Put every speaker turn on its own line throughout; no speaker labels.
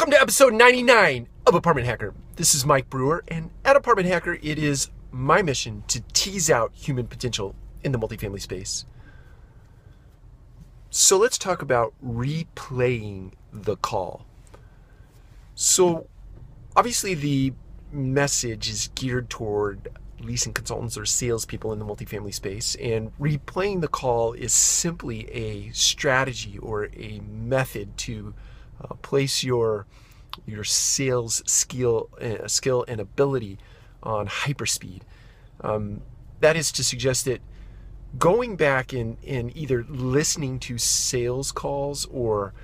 Welcome to episode 99 of Apartment Hacker. This is Mike Brewer, and at Apartment Hacker, it is my mission to tease out human potential in the multifamily space. So let's talk about replaying the call. So obviously the message is geared toward leasing consultants or salespeople in the multifamily space, and replaying the call is simply a strategy or a method to place your sales skill and ability on hyperspeed. That is to suggest that going back and either listening to sales calls or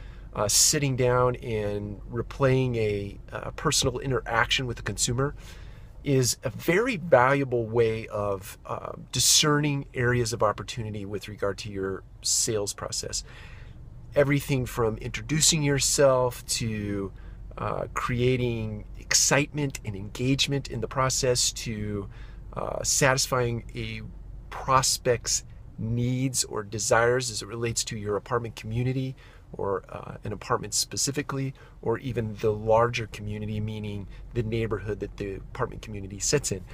sitting down and replaying a personal interaction with the consumer is a very valuable way of discerning areas of opportunity with regard to your sales process. Everything from introducing yourself to creating excitement and engagement in the process to satisfying a prospect's needs or desires as it relates to your apartment community or an apartment specifically, or even the larger community, meaning the neighborhood that the apartment community sits in.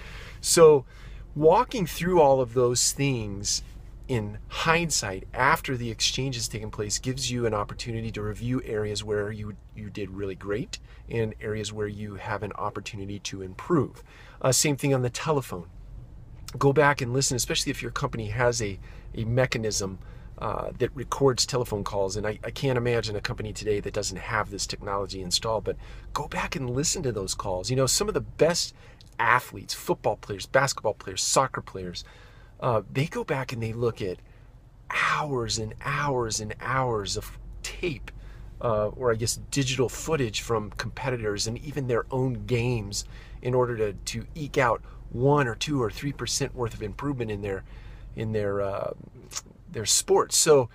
So walking through all of those things in hindsight, after the exchange has taken place, gives you an opportunity to review areas where you did really great and areas where you have an opportunity to improve. Same thing on the telephone. Go back and listen, especially if your company has a mechanism that records telephone calls. And I can't imagine a company today that doesn't have this technology installed, but go back and listen to those calls. You know, some of the best athletes, football players, basketball players, soccer players, they go back and they look at hours and hours and hours of tape, or I guess digital footage from competitors and even their own games in order to eke out 1 or 2 or 3% worth of improvement in their sports. So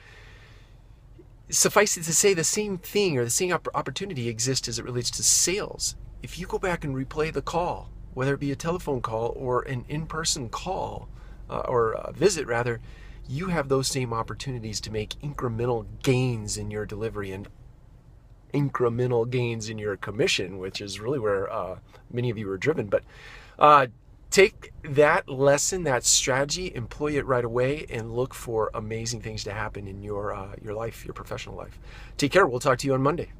suffice it to say, the same thing or the same opportunity exists as it relates to sales. If you go back and replay the call, whether it be a telephone call or an in-person call, or a visit rather, you have those same opportunities to make incremental gains in your delivery and incremental gains in your commission, which is really where many of you are driven. But take that lesson, that strategy, employ it right away, and look for amazing things to happen in your life, your professional life. Take care. We'll talk to you on Monday.